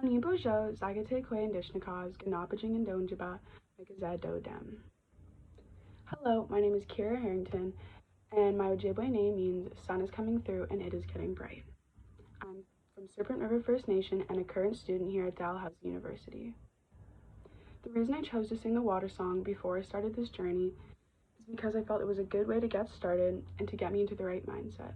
Onibojo, Zagatekwe and Dishnakaz, Genaabjaajing and Donjaba, Megazado Dem. Hello, my name is Kira Harrington, and my Ojibwe name means sun is coming through and it is getting bright. I'm from Serpent River First Nation and a current student here at Dalhousie University. The reason I chose to sing the water song before I started this journey is because I felt it was a good way to get started and to get me into the right mindset.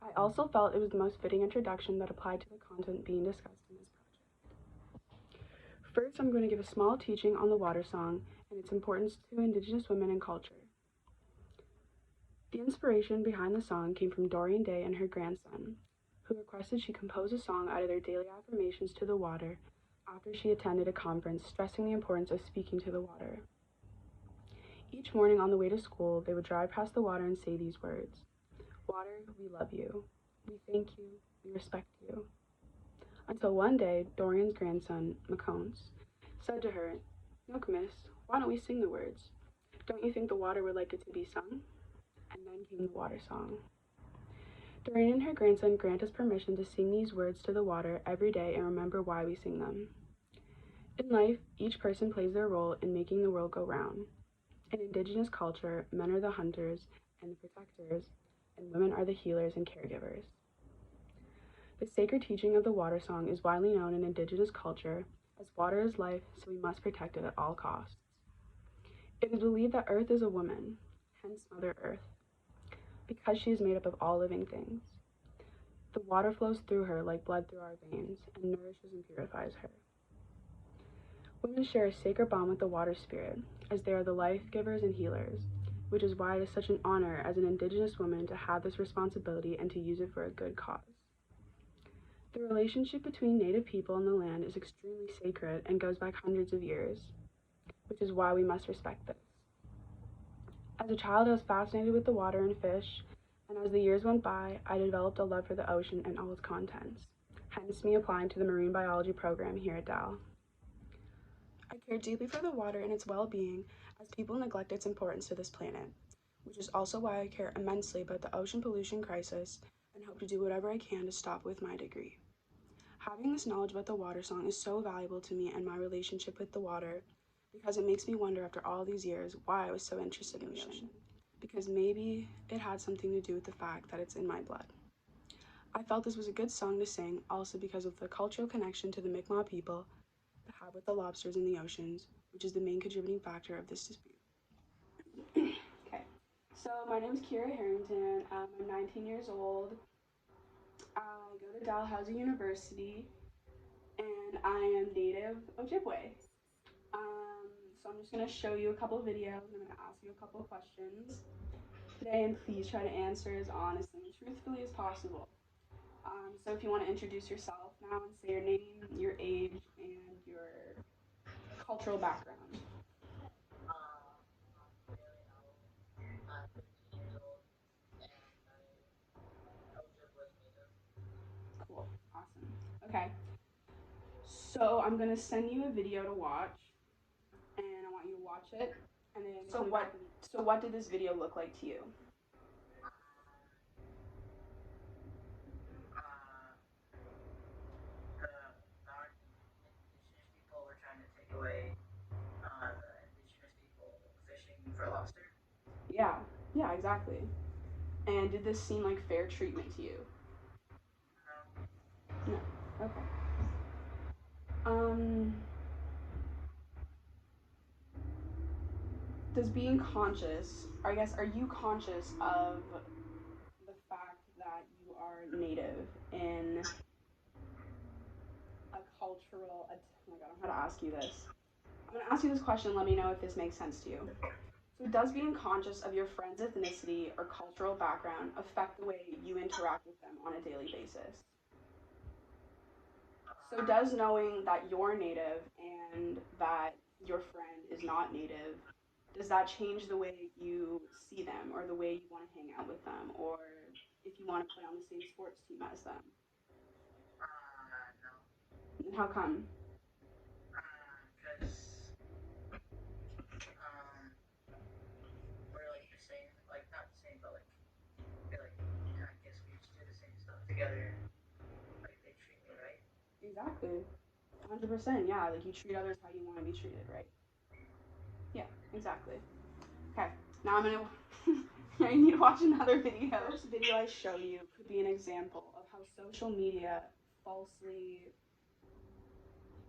I also felt it was the most fitting introduction that applied to the content being discussed in this project. First, I'm going to give a small teaching on the water song and its importance to Indigenous women and culture. The inspiration behind the song came from Doreen Day and her grandson, who requested she compose a song out of their daily affirmations to the water after she attended a conference stressing the importance of speaking to the water. Each morning on the way to school, they would drive past the water and say these words: "Water, we love you. We thank you. We respect you." Until one day, Dorian's grandson, McCones, said to her, "Look, miss, why don't we sing the words? Don't you think the water would like it to be sung?" And then came the water song. Dorian and her grandson grant us permission to sing these words to the water every day and remember why we sing them. In life, each person plays their role in making the world go round. In Indigenous culture, men are the hunters and the protectors, and women are the healers and caregivers. The sacred teaching of the water song is widely known in Indigenous culture as water is life, so we must protect it at all costs. It is believed that Earth is a woman, hence Mother Earth, because she is made up of all living things. The water flows through her like blood through our veins and nourishes and purifies her. Women share a sacred bond with the water spirit, as they are the life givers and healers, which is why it is such an honor as an Indigenous woman to have this responsibility and to use it for a good cause. The relationship between Native people and the land is extremely sacred and goes back hundreds of years, which is why we must respect this. As a child, I was fascinated with the water and fish, and as the years went by, I developed a love for the ocean and all its contents, hence me applying to the marine biology program here at Dal. I care deeply for the water and its well-being, as people neglect its importance to this planet, which is also why I care immensely about the ocean pollution crisis and hope to do whatever I can to stop with my degree. Having this knowledge about the water song is so valuable to me and my relationship with the water, because it makes me wonder after all these years why I was so interested in the ocean, because maybe it had something to do with the fact that it's in my blood. I felt this was a good song to sing also because of the cultural connection to the Mi'kmaq people that have with the lobsters in the oceans, which is the main contributing factor of this dispute. Okay, so my name is Kira Harrington. I'm 19 years old. I go to Dalhousie University, and I am native Ojibwe. So I'm just going to show you a couple of videos, and I'm going to ask you a couple of questions today, and please try to answer as honestly and truthfully as possible. So if you want to introduce yourself now and say your name, your age, and your cultural background. Cool, awesome. Okay, so I'm going to send you a video to watch, and I want you to watch it, and then so what did this video look like to you? For lobster? Yeah, exactly. And did this seem like fair treatment to you? No. Okay. Does being conscious, or I guess, are you conscious of the fact that you are native in a cultural, oh my god, I'm going to ask you this. I'm going to ask you this question, let me know if this makes sense to you. So does being conscious of your friend's ethnicity or cultural background affect the way you interact with them on a daily basis? So does knowing that you're native and that your friend is not native, does that change the way you see them or the way you want to hang out with them, or if you want to play on the same sports team as them? No. And how come? Because we're like the same, like not the same, but like we're like, yeah, I guess we just do the same stuff together. Like they treat me right. Exactly. 100%. Yeah, like you treat others how you want to be treated, right? Yeah, exactly. Okay, now I'm gonna. I need to watch another video. This video I show you could be an example of how social media falsely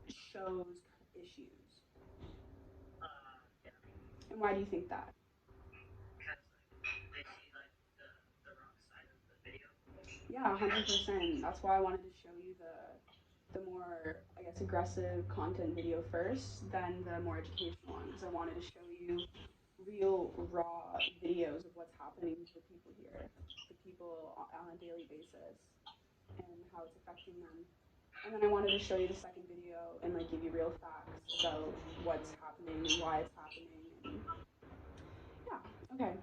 shows issues. Yeah. And why do you think that? Because like they see like the wrong side of the video. Yeah, 100%. That's why I wanted to show you the more, I guess, aggressive content video first, then the more educational one, because I wanted to show you real, raw videos of what's happening to the people here, the people on a daily basis, and how it's affecting them. And then I wanted to show you the second video and like give you real facts about what's happening and why it's happening. And yeah, okay.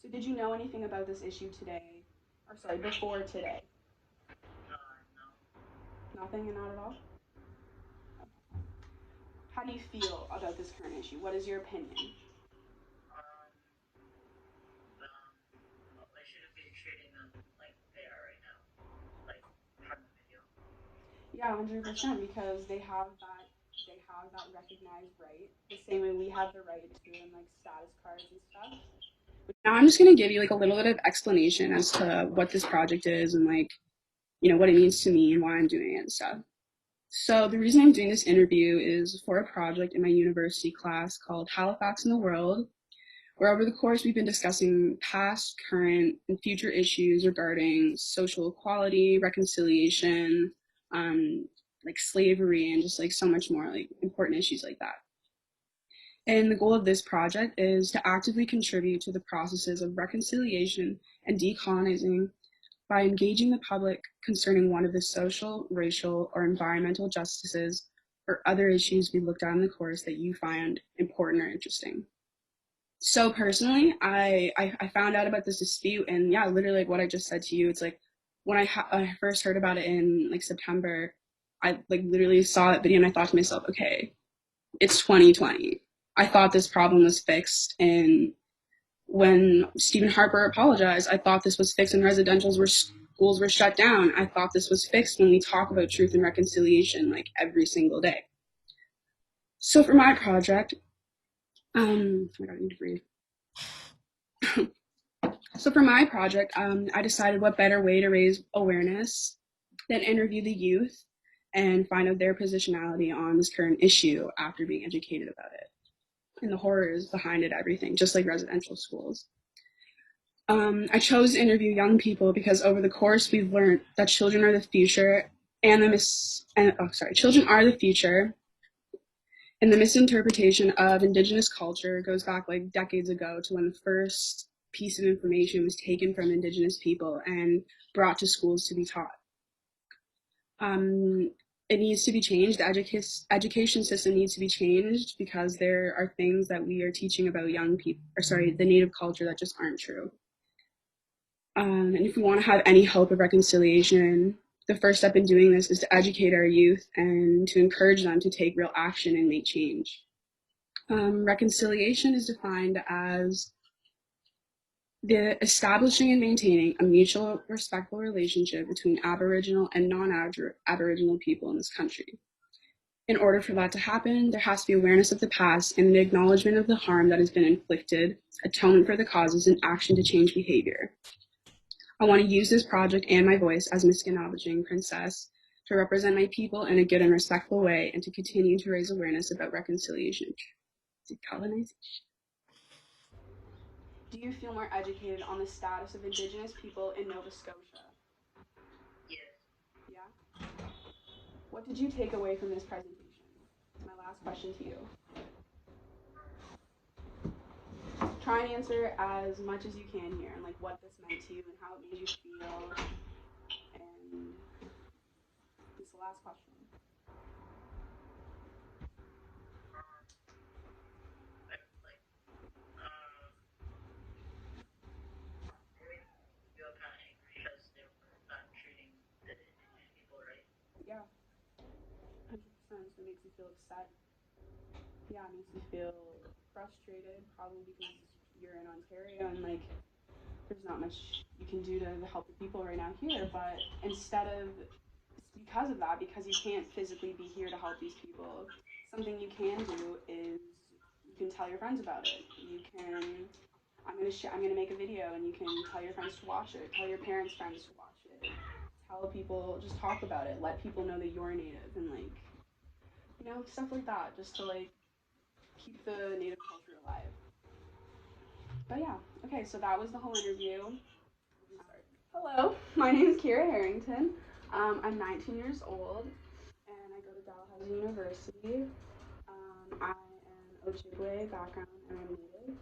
So did you know anything about this issue today? Or sorry, before today? No. Nothing and not at all? How do you feel about this current issue? What is your opinion? Um. They shouldn't be treating them like they are right now. Like from the video. Yeah, 100% because they have that recognized right the same way we have the right to in like status cards and stuff. Now I'm just going to give you like a little bit of explanation as to what this project is and like, what it means to me and why I'm doing it and stuff. So the reason I'm doing this interview is for a project in my university class called Halifax in the World, where over the course we've been discussing past, current, and future issues regarding social equality, reconciliation, like slavery, and just like so much more like important issues like that. And the goal of this project is to actively contribute to the processes of reconciliation and decolonizing by engaging the public concerning one of the social, racial, or environmental justices or other issues we looked at in the course that you find important or interesting. So personally, I found out about this dispute, and yeah, literally like what I just said to you. It's like when I first heard about it in like September, I like literally saw that video and I thought to myself, okay, it's 2020. I thought this problem was fixed, and when Stephen Harper apologized, I thought this was fixed and schools were shut down. I thought this was fixed when we talk about truth and reconciliation like every single day. So for my project, oh my god, I need to breathe. So for my project, I decided what better way to raise awareness than interview the youth and find out their positionality on this current issue after being educated about it and the horrors behind it, everything, just like residential schools. I chose to interview young people because over the course we've learned that children are the future children are the future, and the misinterpretation of Indigenous culture goes back like decades ago to when the first piece of information was taken from Indigenous people and brought to schools to be taught. Um, it needs to be changed. The education system needs to be changed because there are things that we are teaching about the native culture that just aren't true. And if we want to have any hope of reconciliation, the first step in doing this is to educate our youth and to encourage them to take real action and make change. Reconciliation is defined as the establishing and maintaining a mutual respectful relationship between Aboriginal and non-Aboriginal people in this country. In order for that to happen, there has to be awareness of the past and an acknowledgement of the harm that has been inflicted, atonement for the causes, and action to change behavior. I want to use this project and my voice as Miss Genaabjaajing Princess to represent my people in a good and respectful way and to continue to raise awareness about reconciliation. Decolonization. Do you feel more educated on the status of Indigenous people in Nova Scotia? Yes. Yeah? What did you take away from this presentation? My last question to you. Try and answer as much as you can here and like what this meant to you and how it made you feel. And this is the last question. Feel kind of angry because they were not treating the Indigenous people right. Yeah, 100%. So it makes you feel upset. Yeah, it makes you feel frustrated, probably because you're in Ontario and like there's not much you can do to help the people right now here. But because of that, because you can't physically be here to help these people, something you can do is you can tell your friends about it. You can I'm gonna make a video and you can tell your friends to watch it, tell your parents' friends to watch it, tell people, just talk about it, let people know that you're native and like stuff like that, just to like keep the native culture alive. But yeah, okay, so that was the whole interview. Hello, my name is Kira Harrington. I'm 19 years old and I go to Dalhousie University. I am Ojibwe background and I'm native.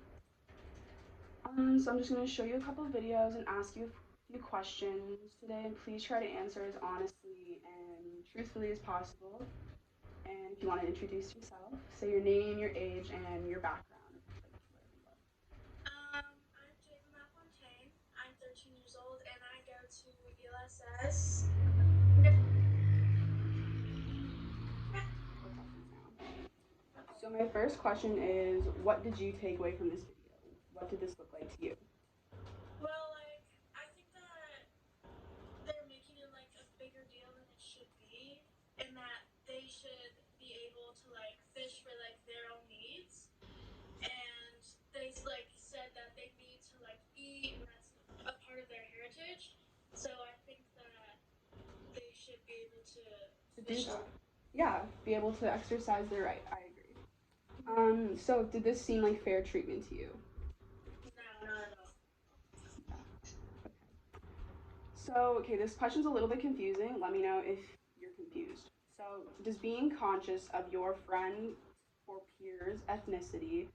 So I'm just going to show you a couple of videos and ask you a few questions today, and please try to answer as honestly and truthfully as possible. And if you want to introduce yourself, say your name, your age, and your background. I'm Genaabjaajing. I'm 13 years old and I go to ELSS. So my first question is, what did you take away from this video? What did this look like to you? Well, like, I think that they're making it like a bigger deal than it should be, and that they should be able to like fish for like their own needs. And they like said that they need to like eat, and that's a part of their heritage. So I think that they should be able to do that. Yeah, be able to exercise their right. I agree. So did this seem like fair treatment to you? No, not at all. So, okay, this question's a little bit confusing. Let me know if you're confused. So, does being conscious of your friend or peers' ethnicity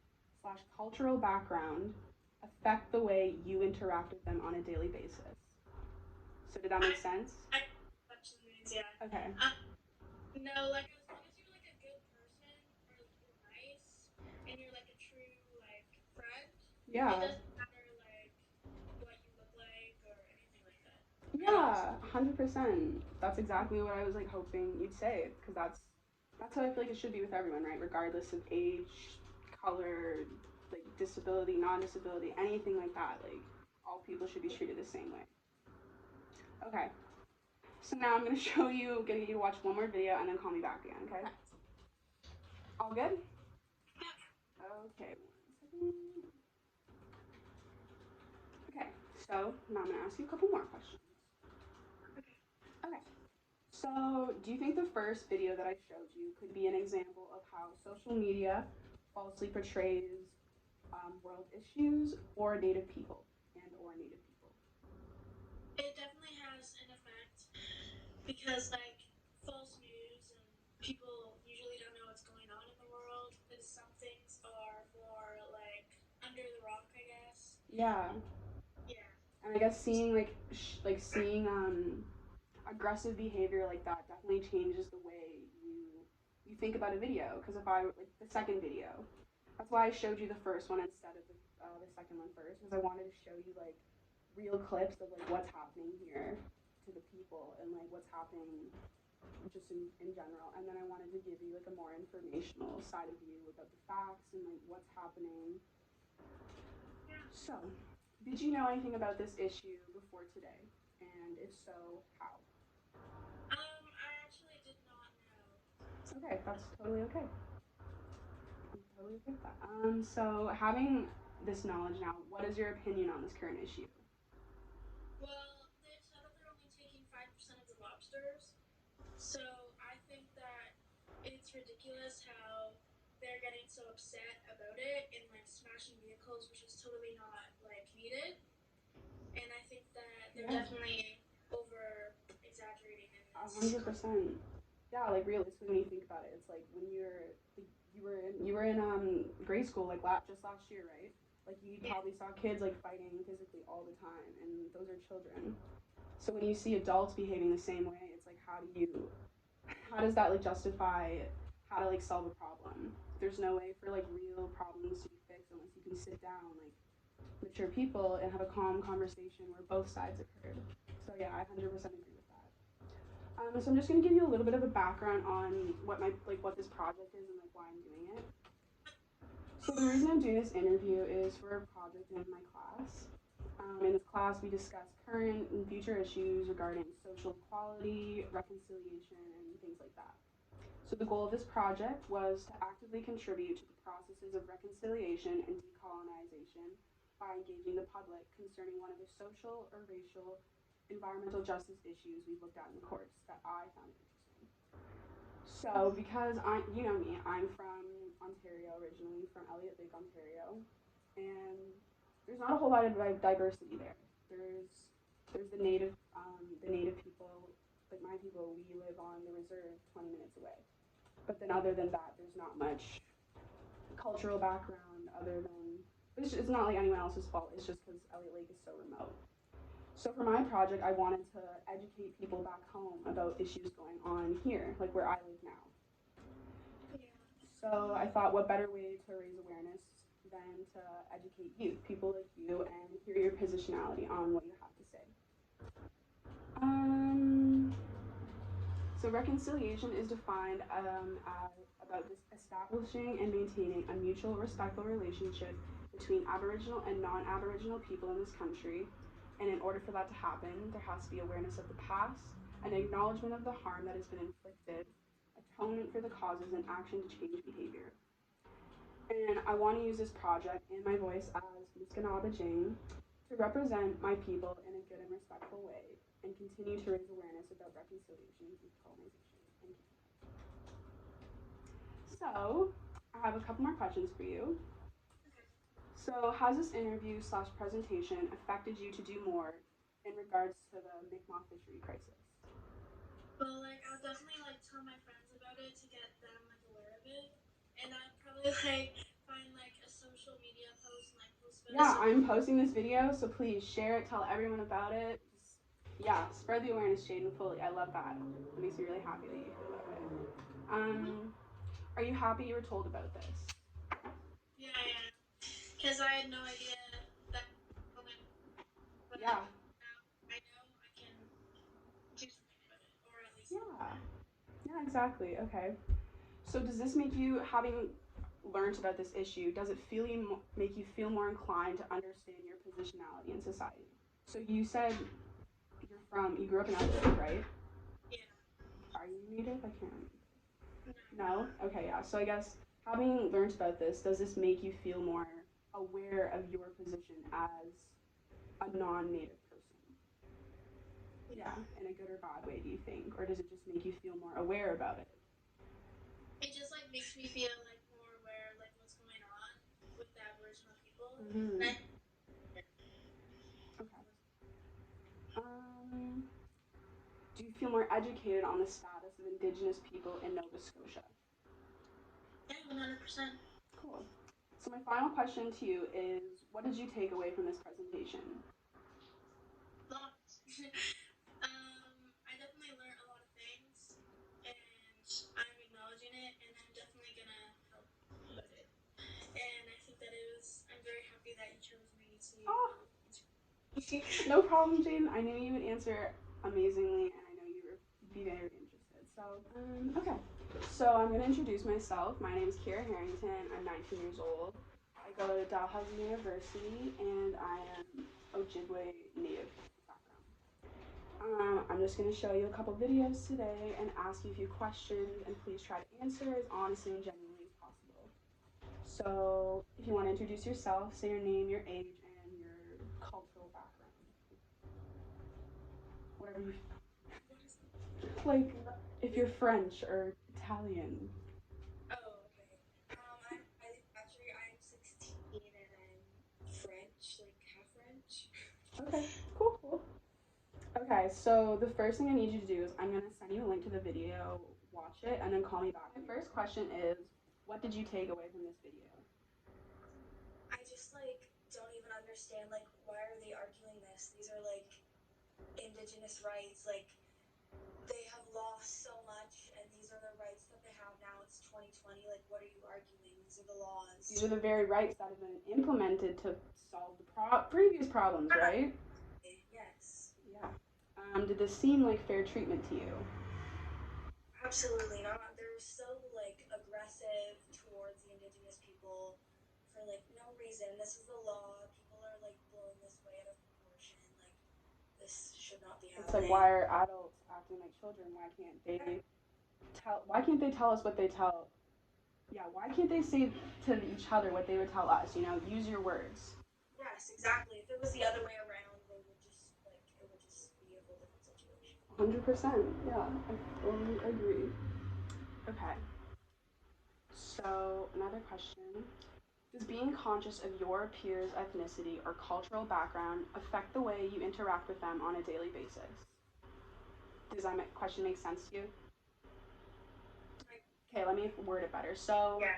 slash cultural background affect the way you interact with them on a daily basis? So, did that make sense? I question means, yeah. Okay. No, like as long as you're like a good person or like you're nice and you're like a true like friend, Yeah. it doesn't matter like what you look like or anything like that. Yeah, 100%. That's exactly what I was like hoping you'd say, because that's how I feel like it should be with everyone, right? Regardless of age, color, like disability, non-disability, anything like that. Like all people should be treated the same way. Okay. So now I'm gonna show you, gonna get you to watch one more video, and then call me back again. Okay? All good? Okay. 1 second. Okay. So now I'm gonna ask you a couple more questions. Okay. So, do you think the first video that I showed you could be an example of how social media falsely portrays world issues or Native people or Native people? It definitely has an effect because like false news and people usually don't know what's going on in the world. And some things are more like under the rock, I guess. Yeah. Yeah. And I guess seeing seeing aggressive behavior like that definitely changes the way you think about a video. Because if I like the second video, that's why I showed you the first one instead of the second one first, because I wanted to show you like real clips of like what's happening here to the people and like what's happening just in general. And then I wanted to give you like a more informational side of view about the facts and like what's happening. So, did you know anything about this issue before today? And if so, how? I actually did not know. Okay, that's totally okay. I'm totally okay with that. So having this knowledge now, what is your opinion on this current issue? Well, they said that they're only taking 5% of the lobsters. So I think that it's ridiculous how they're getting so upset about it and like smashing vehicles, which is totally not like needed. And I think that they're definitely over exaggerating in this. 100%. Yeah, like realistically, when you think about it, it's like when you were in grade school like just last year, right? Like you probably saw kids like fighting physically all the time, and those are children. So when you see adults behaving the same way, it's like how does that like justify how to like solve a problem? There's no way for like real problems to be fixed unless you can sit down like mature people and have a calm conversation where both sides are heard. So yeah, I 100% agree with that. So I'm just gonna give you a little bit of a background on what this project is and like why I'm doing it. So the reason I'm doing this interview is for a project in my class. In this class, we discuss current and future issues regarding social equality, reconciliation, and things like that. So the goal of this project was to actively contribute to the processes of reconciliation and decolonization by engaging the public concerning one of the social or racial environmental justice issues we looked at in the course that I found interesting. So because you know me, I'm from Ontario originally, from Elliott Lake, Ontario, and there's not a whole lot of diversity there. There's the native people, like my people. We live on the reserve, 20 minutes away. But then other than that, there's not much cultural background other than it's not like anyone else's fault. It's just because Elliott Lake is so remote. So for my project, I wanted to educate people back home about issues going on here, like where I live now. So I thought, what better way to raise awareness than to educate youth, people like you, and hear your positionality on what you have to say. So reconciliation is defined as about this establishing and maintaining a mutual respectful relationship between Aboriginal and non-Aboriginal people in this country. And in order for that to happen, there has to be awareness of the past, an acknowledgement of the harm that has been inflicted, atonement for the causes, and action to change behaviour. And I want to use this project and my voice as Miss Genaabjaajing to represent my people in a good and respectful way and continue to raise awareness about reconciliation and decolonization. Thank you. So, I have a couple more questions for you. So, has this interview / presentation affected you to do more in regards to the Mi'kmaq fishery crisis? Well, like, I'll definitely, like, tell my friends about it to get them, like, aware of it. And I'd probably, like, find, like, a social media post and, like, post about it. Yeah, I'm posting this video, so please share it, tell everyone about it. Yeah, spread the awareness, Jaden, fully. I love that. It makes me really happy that you feel that way. Are you happy you were told about this? Yeah, I am. Because I had no idea that. But Yeah. now I know I can do something about it, or at least. Yeah, exactly. Okay. So does this make you, having learned about this issue, does it make you feel more inclined to understand your positionality in society? So you said you grew up in Elliott, right? Yeah. Are you Native? I can't. No. No? Okay, yeah. So I guess having learned about this, does this make you feel more aware of your position as a non-Native person? Yeah, in a good or bad way, do you think? Or does it just make you feel more aware about it? It just, like, makes me feel, like, more aware of, like, what's going on with the Aboriginal people. Mm-hmm. Okay. Do you feel more educated on the status of Indigenous people in Nova Scotia? Yeah, 100%. Cool. So my final question to you is, what did you take away from this presentation? Lots. I definitely learned a lot of things, and I'm acknowledging it, and I'm definitely gonna help with it. And I think that I'm very happy that you chose me to. Oh. No problem, Jane. I knew you would answer amazingly, and I know you would be very interested. So, okay. So I'm going to introduce myself. My name is Kira Harrington. I'm 19 years old. I go to Dalhousie University, and I am Ojibwe Native background. I'm just going to show you a couple videos today and ask you a few questions, and please try to answer as honestly and genuinely as possible. So, if you want to introduce yourself, say your name, your age, and your cultural background. Whatever you like, if you're French or Italian. Oh, okay. I'm 16 and I'm French, like half French. Okay, cool. Okay, so the first thing I need you to do is I'm gonna send you a link to the video, watch it, and then call me back. My first question is, what did you take away from this video? I just, like, don't even understand, like, why are they arguing this? These are, like, Indigenous rights, like, they have lost so much, and these are the rights that they have now. It's 2020. Like, what are you arguing? These are the laws. These are the very rights that have been implemented to solve the previous problems, right? Yes. Yeah. Did this seem like fair treatment to you? Absolutely not. They're so, like, aggressive towards the Indigenous people for, like, no reason. This is the law. People are, like, blowing this way out of this should not be It's like, happening. why are adults acting like children? Why can't they tell us what they tell? Yeah, why can't they say to each other what they would tell us? You know, use your words. Yes, exactly. If it was the other way around, they would just like it would just be a whole different situation. 100%. Yeah, I totally agree. Okay. So another question: does being conscious of your peers' ethnicity or cultural background affect the way you interact with them on a daily basis? Does that question make sense to you? Okay, let me word it better. Yeah.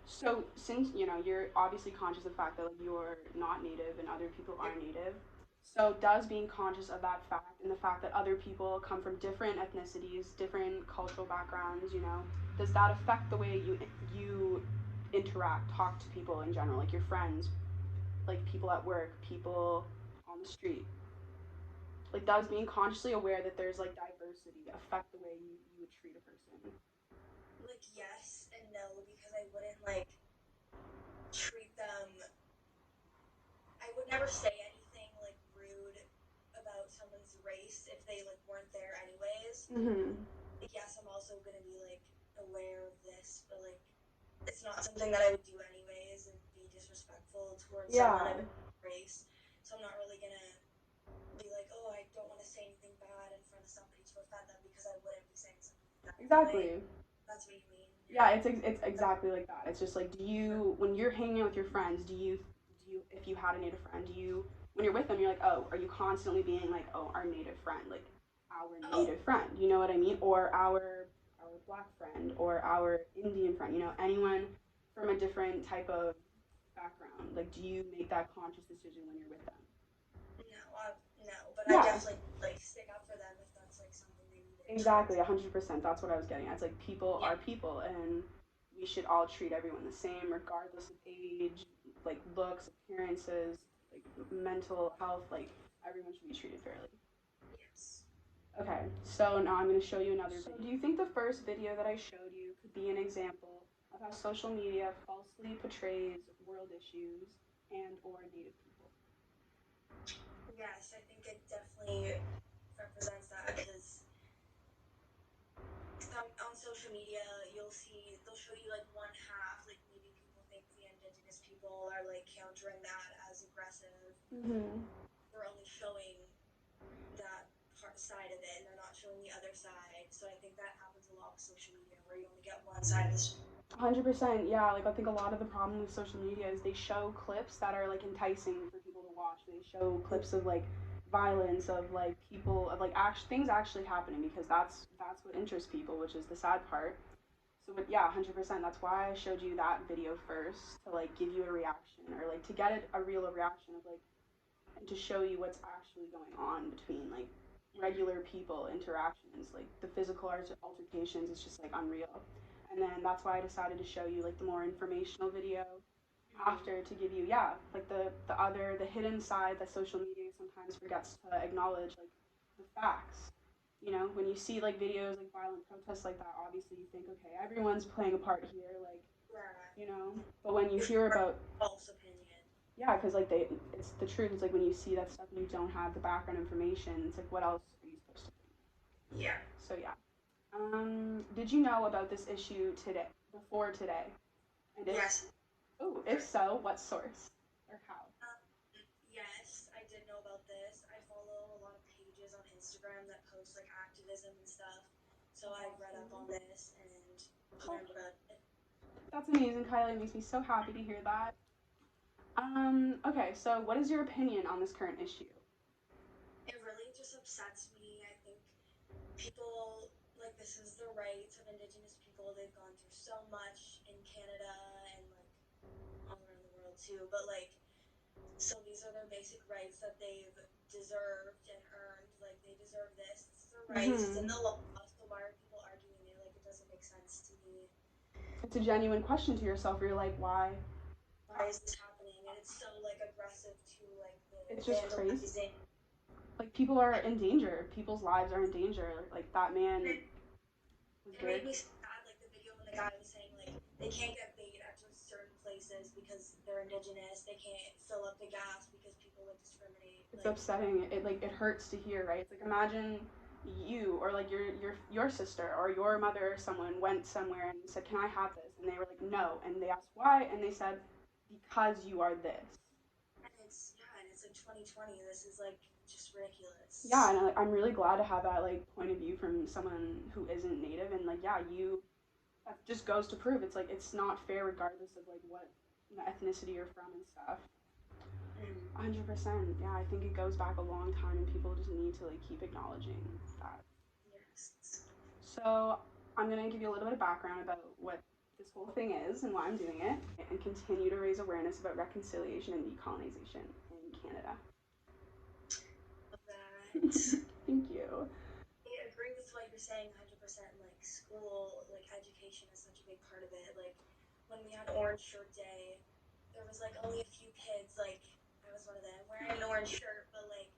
So since you know you're obviously conscious of the fact that like, you're not native and other people are native, so does being conscious of that fact and the fact that other people come from different ethnicities, different cultural backgrounds, you know, does that affect the way you interact, talk to people in general, like your friends, like people at work, people on the street? Like, does being consciously aware that there's like diversity affect the way you would treat a person? Like yes and no, because I wouldn't like treat them. I would never say anything like rude about someone's race if they like weren't there anyways. Like yes, I'm also gonna be like aware of this, but like it's not something that I would do anyways and be disrespectful towards someone of a race. So I'm not really gonna be like, oh, I don't want to say anything bad in front of somebody to offend them because I wouldn't be saying something like that. Exactly. That's what you mean. Yeah, it's exactly like that. It's just like, do you when you're hanging out with your friends, do you if you had a native friend, do you when you're with them, you're like, oh, are you constantly being like, oh, our native friend, like our native friend, you know what I mean, or our black friend, or our Indian friend, you know, anyone from a different type of background, like, do you make that conscious decision when you're with them? No, but I definitely like stick up for them if that's like something they need. Exactly, 100%. That's what I was getting at. It's like people are people, and we should all treat everyone the same, regardless of age, like looks, appearances, like mental health. Like everyone should be treated fairly. Yes. Okay, so now I'm going to show you another video. Do you think the first video that I showed you could be an example of how social media falsely portrays world issues and or Native people? Yes, I think it definitely represents that because on social media you'll see they'll show you like one half, like maybe people think the Indigenous people are like countering that as aggressive. They're only showing that side of it and they're not showing the other side. So I think that happens a lot with social media where you only get one side of the story. 100%, yeah. Like I think a lot of the problem with social media is they show clips that are like enticing for people to watch. They show clips of like violence, of like people, of like things actually happening, because that's what interests people, which is the sad part. So but yeah, 100%. That's why I showed you that video first, to like give you a reaction, or like to get a real reaction of like, and to show you what's actually going on between like regular people interactions, like the physical altercations. It's just like unreal. And then that's why I decided to show you like the more informational video after, to give you, yeah, like the hidden side that social media sometimes forgets to acknowledge, like the facts. You know, when you see like videos like violent protests like that, obviously you think, okay, everyone's playing a part here, like, you know. But when you hear about false opinion, yeah, because like it's the truth. It's like when you see that stuff and you don't have the background information, it's like, what else are you supposed to think? Yeah. So yeah. Did you know about this issue today? Before today? And yes. Oh, if so, what source or how? Yes, I did know about this. I follow a lot of pages on Instagram that post like activism and stuff. So I read up on this and learned about it. That's amazing, Kylie. It makes me so happy to hear that. Okay, so what is your opinion on this current issue? It really just upsets me. I think people, like, this is the rights of Indigenous people. They've gone through so much in Canada and like all around the world too. But like, so these are their basic rights that they've deserved and earned. Like they deserve this. This is their rights. It's in the law. So why are people arguing it? Like it doesn't make sense to me. It's a genuine question to yourself. Where you're like, why? Why is this happening? And it's so like aggressive to like the It's just crazy. Like people are in danger. People's lives are in danger. Like that man. It made me sad. Like the video when the guy was saying like they can't get bait at certain places because they're Indigenous. They can't fill up the gas because people would discriminate. It's upsetting. It hurts to hear, right? It's like imagine you or like your sister or your mother or someone went somewhere and said, "Can I have this?" And they were like, "No," and they asked why, and they said, "Because you are this." And it's like 2020. This is like just ridiculous. Yeah, and I'm really glad to have that like point of view from someone who isn't Native, and like yeah, you that just goes to prove it's like it's not fair regardless of like what ethnicity you're from and stuff. 100%. Yeah, I think it goes back a long time, and people just need to like keep acknowledging that. Yes. So I'm gonna give you a little bit of background about what this whole thing is and why I'm doing it, and continue to raise awareness about reconciliation and decolonization in Canada. Love that. Thank you. I agree with what you're saying 100%. Like school, like education is such a big part of it. Like when we had Orange Shirt Day, there was like only a few kids, like I was one of them, wearing an orange shirt, but like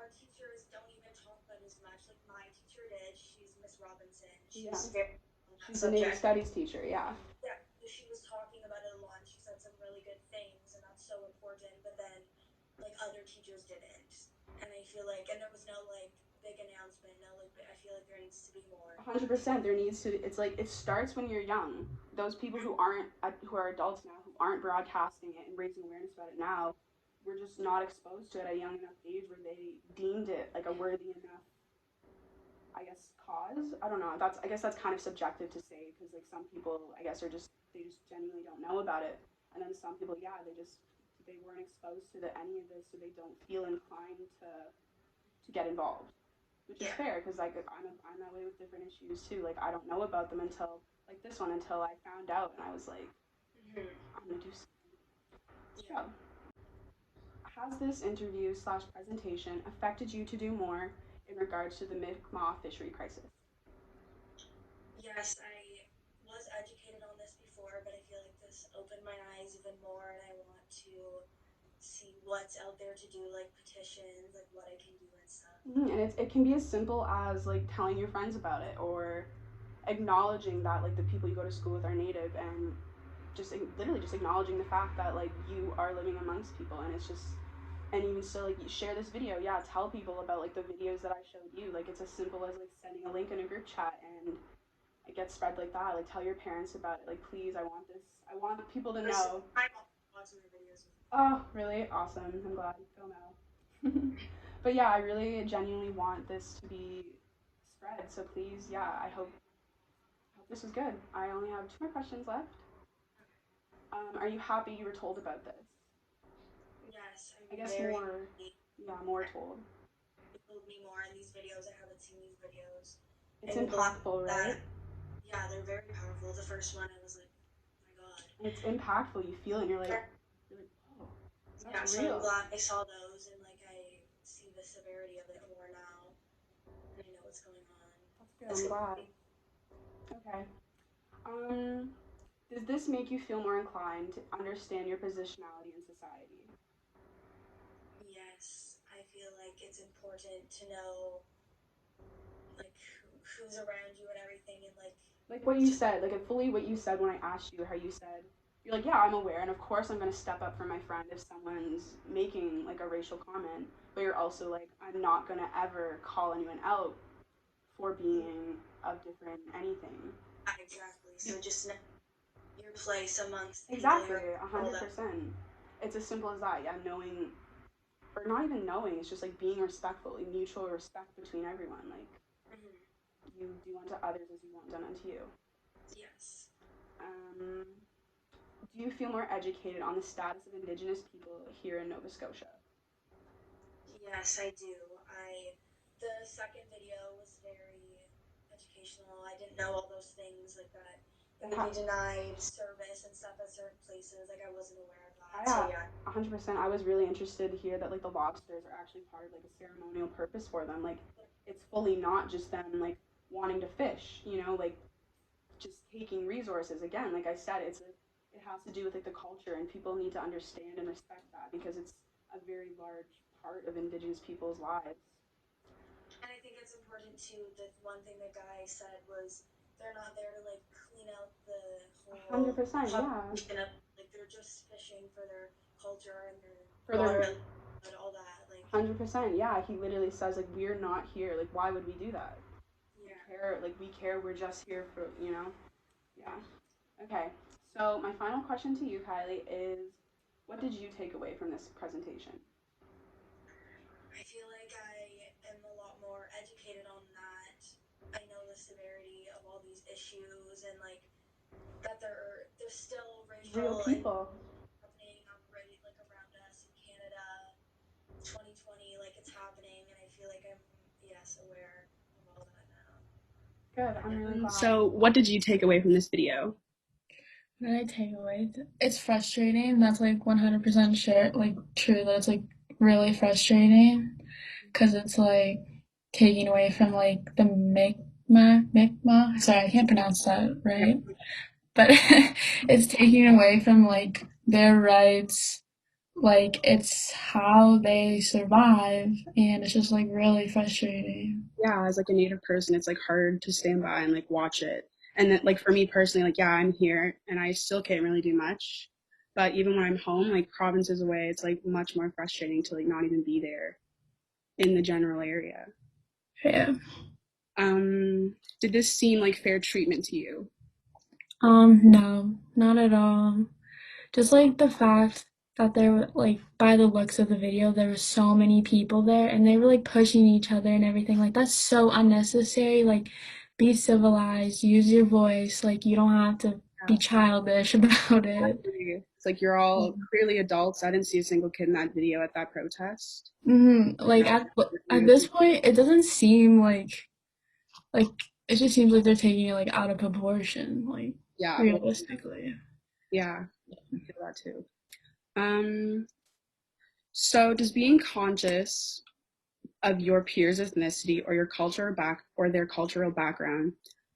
our teachers don't even talk about it as much. Like my teacher did. She's Miss Robinson. She's very She's a Native Studies teacher, yeah. Yeah, she was talking about it a lot. And she said some really good things, and that's so important. But then, like other teachers didn't, and I feel like, and there was no like big announcement. No, like I feel like there needs to be more. 100%. There needs to. It's like it starts when you're young. Those people who are adults now who aren't broadcasting it and raising awareness about it now, were just not exposed to it at a young enough age where they deemed it like a worthy enough, I guess, cause. I don't know. I guess that's kind of subjective to say because like some people I guess are just they just genuinely don't know about it, and then some people yeah they weren't exposed to any of this, so they don't feel inclined to get involved, which is fair because like I'm that way with different issues too. Like I don't know about them until like this one until I found out, and I was like, I'm gonna do something. So, has this interview / presentation affected you to do more in regards to the Mi'kmaq fishery crisis? Yes, I was educated on this before, but I feel like this opened my eyes even more, and I want to see what's out there to do, like petitions, like what I can do and stuff. And it can be as simple as like telling your friends about it or acknowledging that like the people you go to school with are Native, and just literally just acknowledging the fact that like you are living amongst people, and it's just and even still like you share this video, yeah, tell people about like the videos that I showed you. Like it's as simple as like sending a link in a group chat and it gets spread like that. Like tell your parents about it. Like please, I want this. I want people to know. My mom watching the videos. Oh, really? Awesome. I'm glad. Go Mel. But yeah, I really genuinely want this to be spread. So please, yeah, I hope this was good. I only have 2 more questions left. Are you happy you were told about this? Yes, I guess more. Yeah, more told. It told me more in these videos. I haven't seen these videos. It's impactful, right? Yeah, they're very powerful. The first one, I was like, oh my god. It's impactful. You feel it, and you're like, oh, that's so real. I'm glad I saw those, and like I see the severity of it more now, and I know what's going on. That's good. I'm glad. Okay. Does this make you feel more inclined to understand your positionality in society? Yes, I feel like it's important to know like who's around you and everything, and like what you said, like fully what you said when I asked you how you said you're like, yeah, I'm aware, and of course I'm gonna step up for my friend if someone's making like a racial comment, but you're also like, I'm not gonna ever call anyone out for being of different anything. Exactly. So just know your place amongst exactly 100%. It's as simple as that. Yeah, knowing, or not even knowing. It's just like being respectful, like mutual respect between everyone. Like you do unto others as you want done unto you. Yes. Do you feel more educated on the status of Indigenous people here in Nova Scotia? Yes, I do. The second video was very educational. I didn't know all those things like that. And they denied service and stuff at certain places. Like I wasn't aware of that. Yeah, so yeah, 100%. I was really interested to hear that like the lobsters are actually part of like a ceremonial purpose for them. Like it's fully not just them like wanting to fish, you know, like just taking resources. Again, like I said, it has to do with like the culture, and people need to understand and respect that because it's a very large part of Indigenous people's lives. And I think it's important too. The one thing the guy said was they're not there to like clean out the whole 100%, yeah. population of like they're just fishing for their culture and their For water their and all that. Like 100%, yeah. He literally says like we're not here. Like why would we do that? We yeah. care. Like we care. We're just here for you know. Yeah. Okay. So my final question to you, Kylie, is what did you take away from this presentation? I feel like I am a lot more educated on that. I know the severity of all these issues and like that there's still Real racial and people. happening already like around us in Canada, 2020, like it's happening, and I feel like I'm yes aware of all that now. Good. I'm really glad. So, what did you take away from this video? What did I take away? It's frustrating. That's like 100% sure, like true. That's like really frustrating because it's like taking away from like the Mi'kmaq. Sorry, I can't pronounce that right. But it's taking away from like their rights. Like it's how they survive, and it's just like really frustrating. Yeah, as like a native person, it's like hard to stand by and like watch it. And then, like for me personally, like yeah, I'm here and I still can't really do much. But even when I'm home, like provinces away, it's like much more frustrating to like not even be there in the general area. Yeah. Did this seem like fair treatment to you? No, not at all. Just like the fact that there were like by the looks of the video, there were so many people there and they were like pushing each other and everything. Like that's so unnecessary. Like be civilized, use your voice. Like you don't have to be childish about it. It's like you're all clearly adults. I didn't see a single kid in that video at that protest. Like at this point, it doesn't seem like it just seems like they're taking it like out of proportion. Like Yeah, realistically. yeah, I feel that too. So does being conscious of your peers' ethnicity or your culture back or their cultural background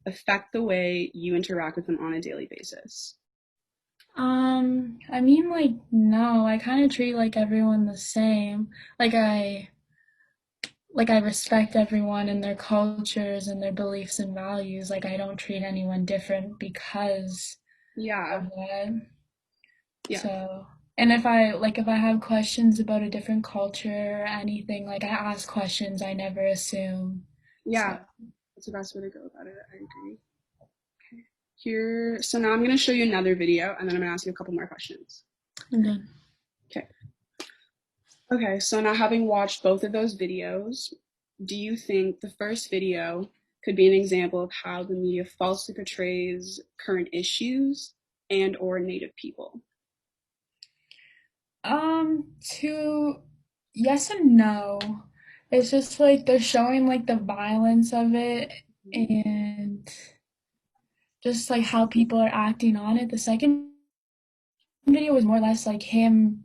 affect the way you interact with them on a daily basis? I mean, like, no, I kind of treat like everyone the same. Like I respect everyone and their cultures and their beliefs and values. Like I don't treat anyone different because Yeah, of that. yeah, So, and if I have questions about a different culture or anything, like I ask questions, I never assume. yeah. So, That's the best way to go about it. I agree. Here, so now I'm going to show you another video and then I'm going to ask you a couple more questions. I'm done. Okay. Okay, so now having watched both of those videos, do you think the first video could be an example of how the media falsely portrays current issues and or Native people? To yes and no. It's just like they're showing like the violence of it and just like how people are acting on it. The second video was more or less like him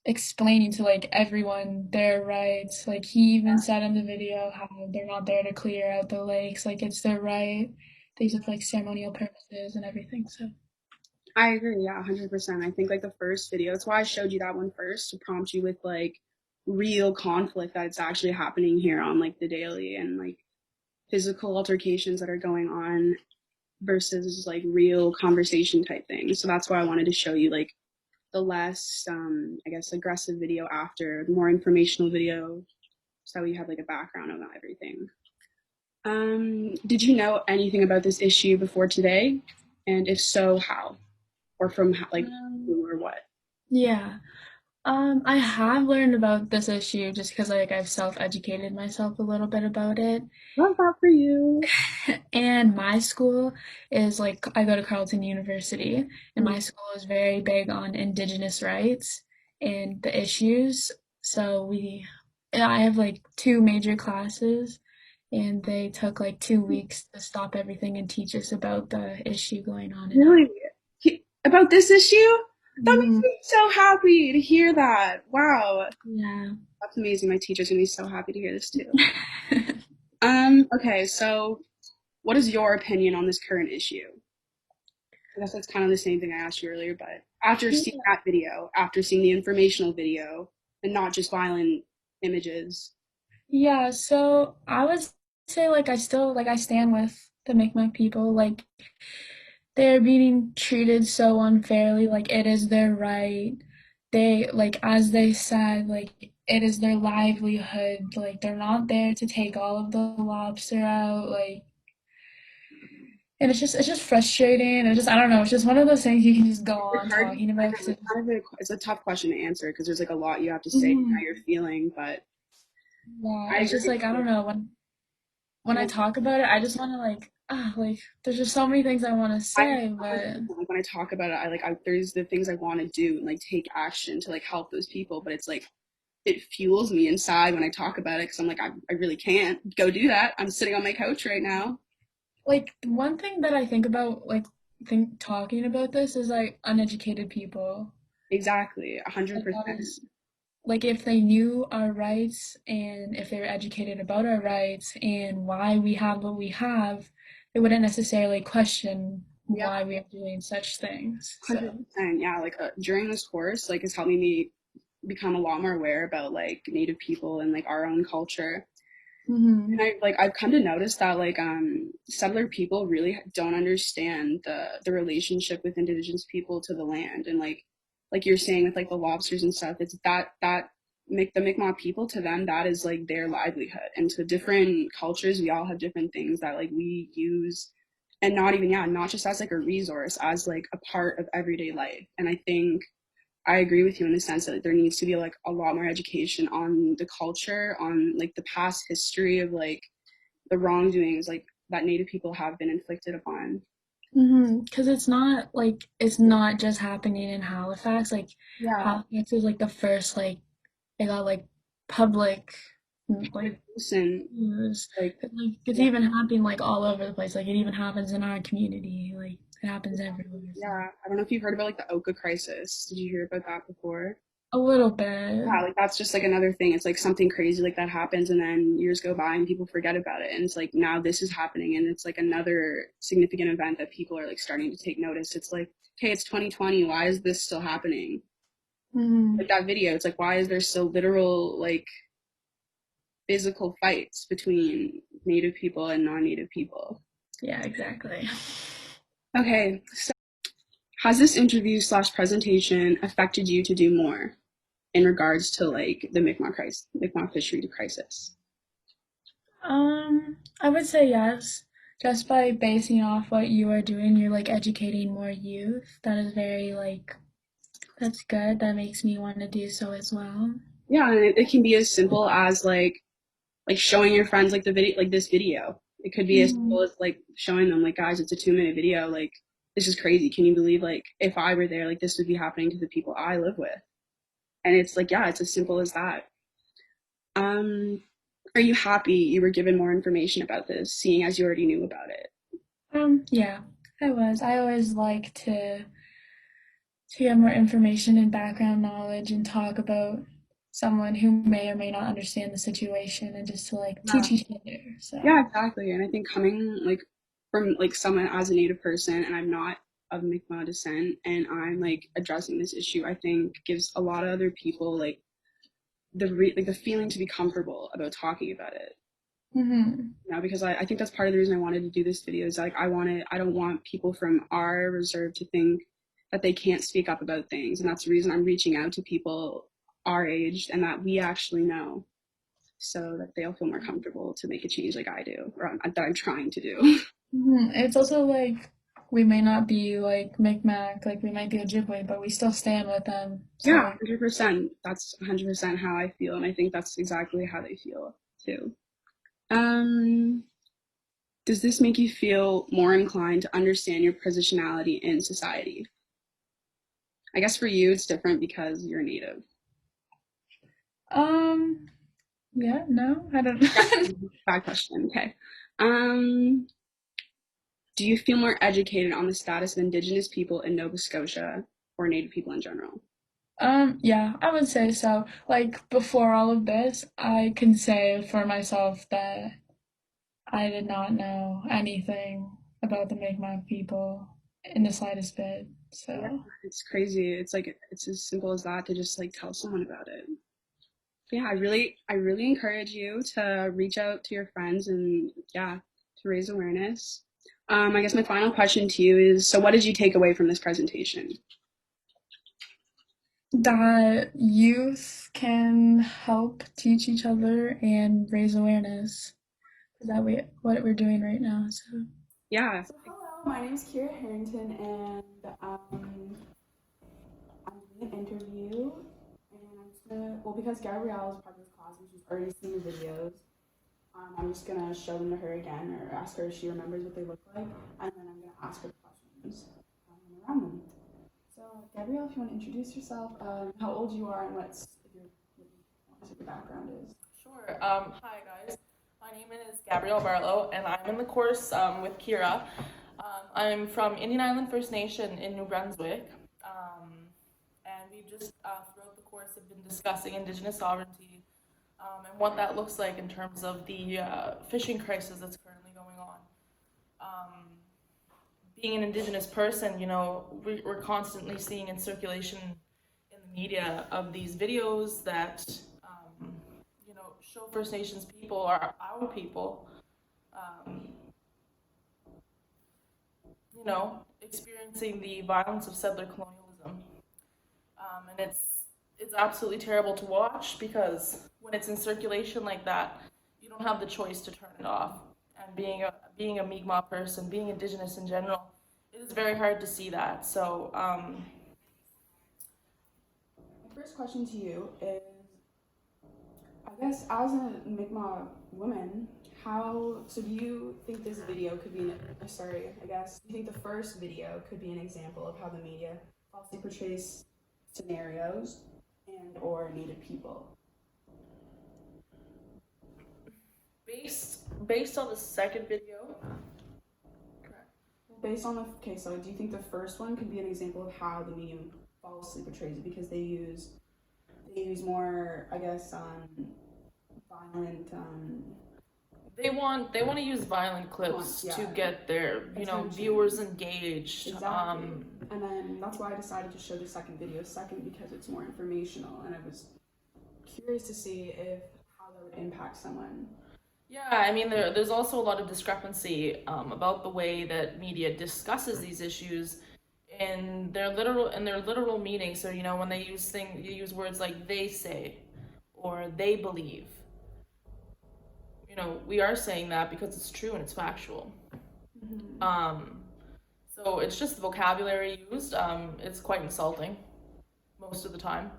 explaining to like everyone their rights. Like he even said in the video how they're not there to clear out the lakes, like it's their right. These are like ceremonial purposes and everything. So I agree, yeah, 100%. I think like the first video, that's why I showed you that one first to prompt you with like real conflict that's actually happening here on like the daily and like physical altercations that are going on versus like real conversation type things. So that's why I wanted to show you like the less, I guess, aggressive video after, the more informational video, so you have like a background on everything. Did you know anything about this issue before today? And if so, how? Or from like who or what? yeah. I have learned about this issue just because like I've self-educated myself a little bit about it. Love that for you. And my school is like I go to Carleton University, and my school is very big on Indigenous rights and the issues. So I have like two major classes, and they took like 2 weeks to stop everything and teach us about the issue going on and how. Really? About this issue? That makes Mhm. me so happy to hear that. Wow. Yeah. That's amazing. My teacher's gonna be so happy to hear this too. Okay, so what is your opinion on this current issue? I guess that's kind of the same thing I asked you earlier, but after seeing that video, after seeing the informational video, and not just violent images. Yeah, so I would say like I still like I stand with the Mi'kmaq people. Like, they're being treated so unfairly, like, it is their right. They, like, as they said, like, it is their livelihood. Like, they're not there to take all of the lobster out, like, and it's just frustrating. It's just, I don't know, it's just one of those things you can just go It's on hard. talking I about know 'cause it's kind of it's a tough question to answer because there's like a lot you have to say and how mhm, you're feeling. But yeah, I it's agree just with like, I you. don't know, when I Yeah, talk about it, I just want to like, like there's just so many things I want to I say, but like when I talk about it, there's the things I want to do and like take action to like help those people. But it's like it fuels me inside when I talk about it because I'm like I really can't go do that. I'm sitting on my couch right now. like one thing that I think about, like, think talking about this is like uneducated people. Exactly, a hundred Like that percent. is like if they knew our rights and if they were educated about our rights and why we have what we have, they wouldn't necessarily question Yeah, why we are doing such things. hundred So, percent. Yeah, like during this course, like it's helping me become a lot more aware about like Native people and like our own culture. And mhm, I've come to notice that like settler people really don't understand the relationship with indigenous people to the land and like you're saying with like the lobsters and stuff, it's that make the Mi'kmaq people to them that is like their livelihood. And to different cultures we all have different things that like we use and not even not just as like a resource, as like a part of everyday life. And I think I agree with you in the sense that there needs to be like a lot more education on the culture, on like the past history of like the wrongdoings like that Native people have been inflicted upon. mhm, because it's not just happening in Halifax. Like Yeah, Halifax is like the first like they got like public like listen, news. like Like it's yeah, even happening like all over the place. Like it even happens in our community. Like it happens everywhere. So yeah. I don't know if you've heard about like the Oka crisis. Did you hear about that before? a little bit. Yeah, like that's just like another thing. It's like something crazy like that happens and then years go by and people forget about it. And it's like now this is happening and it's like another significant event that people are like starting to take notice. It's like, okay, it's 2020. Why is this still happening? Hmm. Like that video, it's like, why is there still literal like physical fights between Native people and non-Native people? Yeah, exactly. Okay, so has this interview slash presentation affected you to do more in regards to like the Mi'kmaq crisis, Mi'kmaq fishery crisis? I would say yes. Just by basing off what you are doing, you're like educating more youth. That is very like that's good. That makes me want to do so as well. Yeah, and it can be as simple as like showing your friends like the video, like this video. It could be as simple Hmm. as like showing them like, guys, it's a 2 minute video. Like this is crazy. Can you believe like if I were there, like this would be happening to the people I live with? And it's like, yeah, it's as simple as that. Um, are you happy you were given more information about this, seeing as you already knew about it? Yeah, I was. I always like to get more information and background knowledge and talk about someone who may or may not understand the situation and just to like Yeah, teach each other. So, yeah, exactly. And I think coming like from like someone as a Native person, and I'm not of Mi'kmaq descent, and I'm like addressing this issue, I think gives a lot of other people like like the feeling to be comfortable about talking about it. hmm, You know, because I think that's part of the reason I wanted to do this video is like I don't want people from our reserve to think that they can't speak up about things. And that's the reason I'm reaching out to people our age and that we actually know so that they'll feel more comfortable to make a change like I do, or that I'm trying to do. it's also like we may not be like Micmac, like we might be Ojibwe, but we still stand with them. Yeah, So, 100%. That's 100% how I feel. And I think that's exactly how they feel too. Um, does this make you feel more inclined to understand your positionality in society? I guess for you, it's different because you're native. um, yeah, no, I don't. Yeah, bad question. Okay. Um, do you feel more educated on the status of Indigenous people in Nova Scotia or Native people in general? Yeah, I would say so. Like before all of this, I can say for myself that I did not know anything about the Mi'kmaq people in the slightest bit. Yeah, So, it's crazy. It's like it's as simple as that to just like tell someone about it. Yeah, I really encourage you to reach out to your friends and yeah, to raise awareness. I guess my final question to you is, so what did you take away from this presentation? That youth can help teach each other and raise awareness. Is that what we're doing right now? So Yeah. So hello, my name is Kira Harrington, and I'm doing an interview, and I'm just gonna, well, because Gabrielle is part of this class and she's already seen the videos, I'm just gonna show them to her again or ask her if she remembers what they look like, and then I'm gonna ask her questions around them. So, Gabrielle, if you want to introduce yourself, how old you are, and what your background is. Sure. Hi, guys. My name is Gabrielle Barlow, and I'm in the course with Kira. I'm from Indian Island First Nation in New Brunswick, and we just, throughout the course, have been discussing Indigenous sovereignty and what that looks like in terms of the fishing crisis that's currently going on. Being an Indigenous person, you know, we're constantly seeing in circulation in the media of these videos that you know, show First Nations people are our people, you know, experiencing the violence of settler colonialism, and it's absolutely terrible to watch because when it's in circulation like that, you don't have the choice to turn it off. And being a Mi'kmaq person, being Indigenous in general, it is very hard to see that. So. My first question to you is, I guess as a Mi'kmaq woman, do you think this video could be, do you think the first video could be an example of how the media falsely portrays scenarios and or Native people? Based on the second video, correct. Based on so do you think the first one could be an example of how the medium falsely portrays it, because they use more, I guess, violent. They want to use violent clips to get their viewers engaged. Exactly. And then that's why I decided to show the second video second, because it's more informational, and I was curious to see how that would impact someone. Yeah, I mean, there's also a lot of discrepancy about the way that media discusses these issues in their literal meaning. So, you know, when they use words like "they say" or "they believe." You know, we are saying that because it's true and it's factual. Mm-hmm. So it's just the vocabulary used. It's quite insulting most of the time.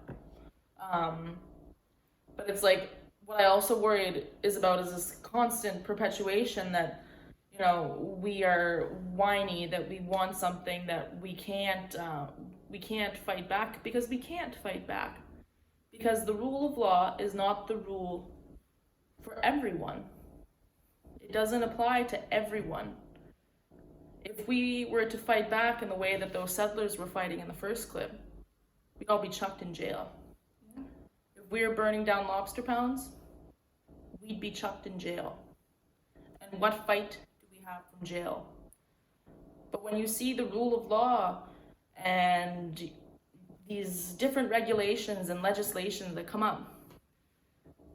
But it's like, what I also worried is this constant perpetuation that, you know, we are whiny, that we want something that we can't fight back because we can't fight back. Because the rule of law is not the rule for everyone. It doesn't apply to everyone. If we were to fight back in the way that those settlers were fighting in the first clip, we'd all be chucked in jail. Yeah. If we were burning down lobster pounds, we'd be chucked in jail. And what fight do we have from jail? But when you see the rule of law and these different regulations and legislation that come up,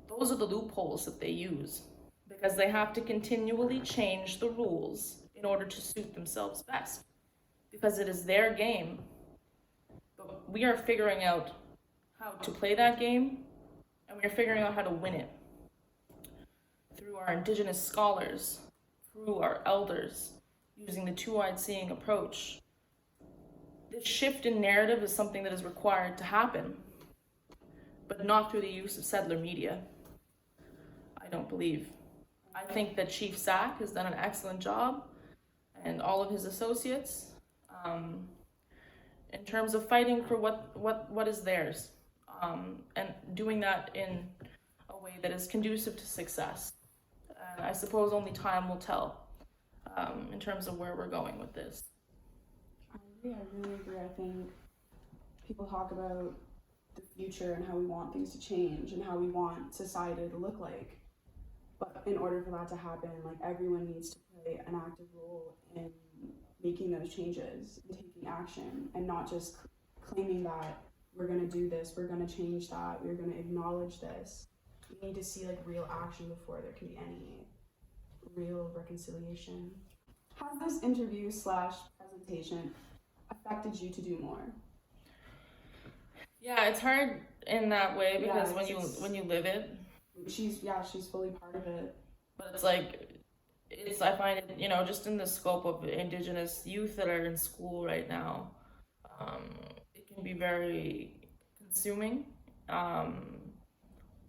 those are the loopholes that they use, because they have to continually change the rules in order to suit themselves best, because it is their game. But we are figuring out how to play that game, and we are figuring out how to win it through our Indigenous scholars, through our elders, using the two-eyed seeing approach. This shift in narrative is something that is required to happen, but not through the use of settler media. I don't believe. I think that Chief Sack has done an excellent job, and all of his associates, in terms of fighting for what is theirs, and doing that in a way that is conducive to success. And I suppose only time will tell in terms of where we're going with this. I really agree. I think people talk about the future and how we want things to change and how we want society to look like. But in order for that to happen, like, everyone needs to play an active role in making those changes and taking action, and not just claiming that we're going to do this, we're going to change that, we're going to acknowledge this. We need to see, like, real action before there can be any real reconciliation. has this interview slash presentation affected you to do more? Yeah, it's hard in that way because Yeah, when you live it, she's fully part of it. but it's like I find it, you know, just in the scope of Indigenous youth that are in school right now, um, it can be very consuming.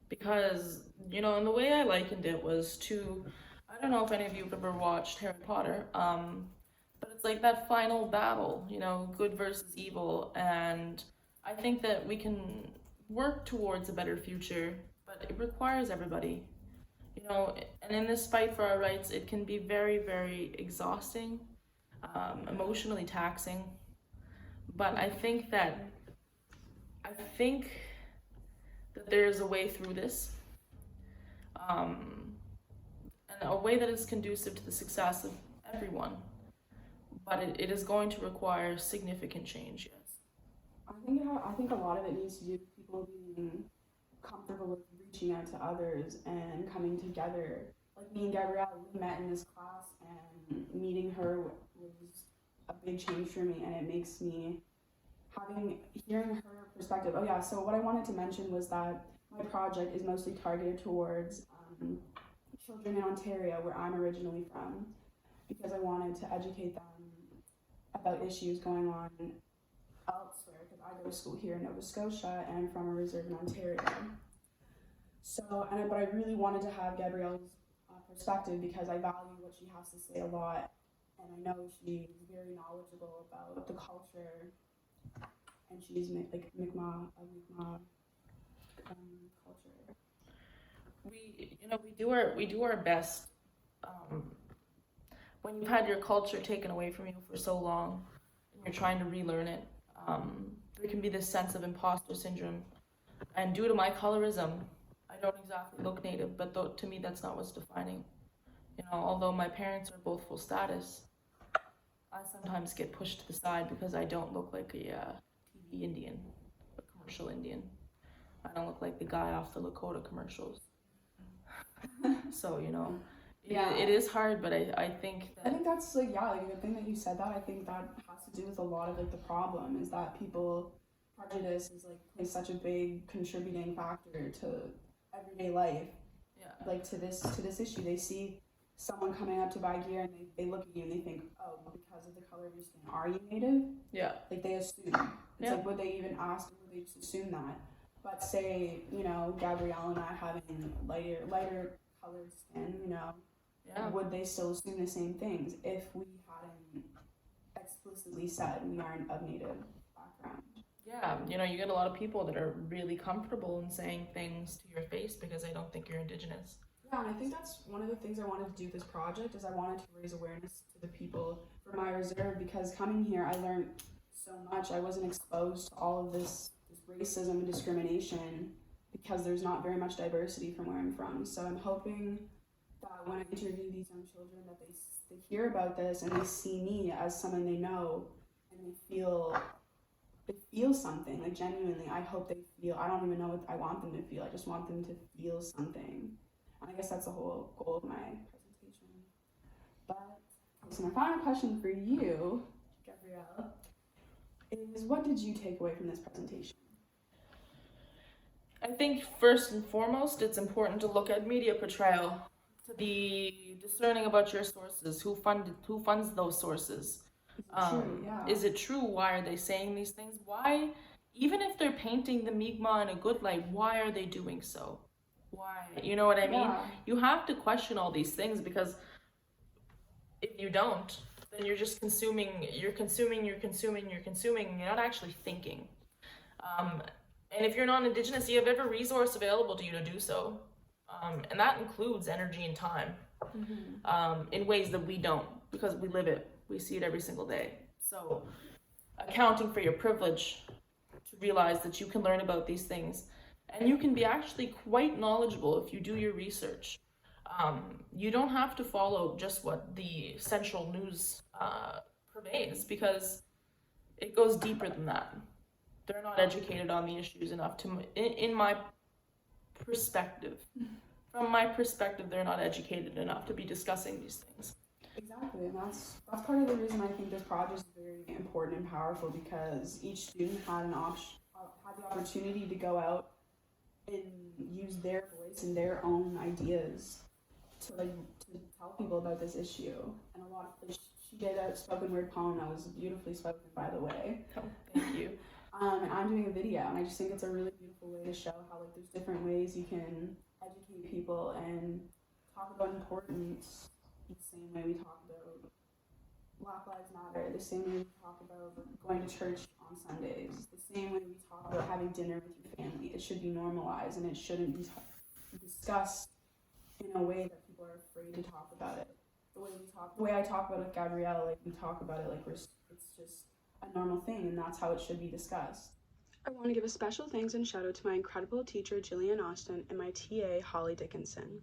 Because, you know, and the way I likened it was to, I don't know if any of you have ever watched Harry Potter, but it's like that final battle, you know, good versus evil, and I think that we can work towards a better future, but it requires everybody, you know, and in this fight for our rights, it can be very, very exhausting, emotionally taxing, but I think that there's a way through this, and a way that is conducive to the success of everyone. But it is going to require significant change, yes. I think a lot of it needs to do with people being comfortable with reaching out to others and coming together. Like me and Gabrielle, we met in this class, and meeting her was a big change for me, and it makes me hearing her perspective. Oh yeah, so what I wanted to mention was that my project is mostly targeted towards children in Ontario, where I'm originally from, because I wanted to educate them about issues going on elsewhere, because I go to school here in Nova Scotia and I'm from a reserve in Ontario. So, but I really wanted to have Gabrielle's perspective because I value what she has to say a lot, and I know she's very knowledgeable about the culture, and she's like Mi'kmaq culture. We do our best. When you've had your culture taken away from you for so long, and you're trying to relearn it, there can be this sense of imposter syndrome. And due to my colorism, I don't exactly look Native, but to me that's not what's defining. You know, although my parents are both full status, I sometimes get pushed to the side because I don't look like a TV Indian, a commercial Indian. I don't look like the guy off the Lakota commercials. So, you know, it is hard, but I think that's like a good thing that you said that. I think that has to do with a lot of like the problem is that prejudice is like plays such a big contributing factor to everyday life. Yeah. Like to this issue, they see someone coming up to buy gear and they look at you and they think, oh, because of the color of your skin, are you Native? Yeah. Like they assume. It's like, would they even ask, or would they just assume that? But say, you know, Gabrielle and I having lighter colored skin, you know, would they still assume the same things if we hadn't explicitly said we aren't of Native background? Yeah, you know, you get a lot of people that are really comfortable in saying things to your face because they don't think you're Indigenous. Yeah, and I think that's one of the things I wanted to do with this project is I wanted to raise awareness to the people from my reserve, because coming here I learned so much. I wasn't exposed to all of this racism and discrimination because there's not very much diversity from where I'm from. So I'm hoping that when I interview these young children that they hear about this and they see me as someone they know and they feel something, like genuinely. I hope they feel, I don't even know what I want them to feel, I just want them to feel something. And I guess that's the whole goal of my presentation. But, so my final question for you, Gabrielle, is what did you take away from this presentation? I think first and foremost, it's important to look at media portrayal, to be discerning about your sources, who funds those sources. Is it true? Why are they saying these things? Why, even if they're painting the Mi'kmaq in a good light, why are they doing so? Why? You know what I mean? You have to question all these things, because if you don't, then you're just consuming, you're not actually thinking. And if you're not Indigenous, you have every resource available to you to do so. And that includes energy and time, in ways that we don't, because we live it. We see it every single day. So accounting for your privilege to realize that you can learn about these things, and you can be actually quite knowledgeable if you do your research. You don't have to follow just what the central news pervades, because it goes deeper than that. They're not educated on the issues enough in my perspective. From my perspective, they're not educated enough to be discussing these things. Exactly, and that's part of the reason I think this project is very important and powerful, because each student had had the opportunity to go out and use their voice and their own ideas to tell people about this issue. And a lot of she did a spoken word poem that was beautifully spoken, by the way. Oh, thank you. And I'm doing a video, and I just think it's a really beautiful way to show how like there's different ways you can educate people and talk about importance the same way we talk about Black Lives Matter, the same way we talk about going to church on Sundays, the same way we talk about having dinner with your family. It should be normalized, and it shouldn't be discussed in a way that people are afraid to talk about it. The way I talk about it with Gabrielle, like we talk about it like it's just a normal thing, and that's how it should be discussed. I want to give a special thanks and shout out to my incredible teacher, Jillian Austin, and my TA, Holly Dickinson.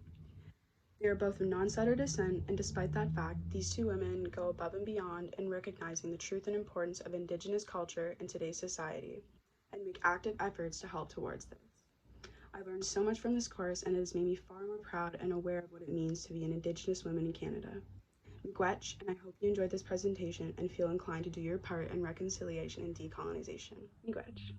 They are both of non-Sutter descent, and despite that fact, these two women go above and beyond in recognizing the truth and importance of Indigenous culture in today's society, and make active efforts to help towards this. I learned so much from this course, and it has made me far more proud and aware of what it means to be an Indigenous woman in Canada. Miigwech, and I hope you enjoyed this presentation and feel inclined to do your part in reconciliation and decolonization. Miigwech.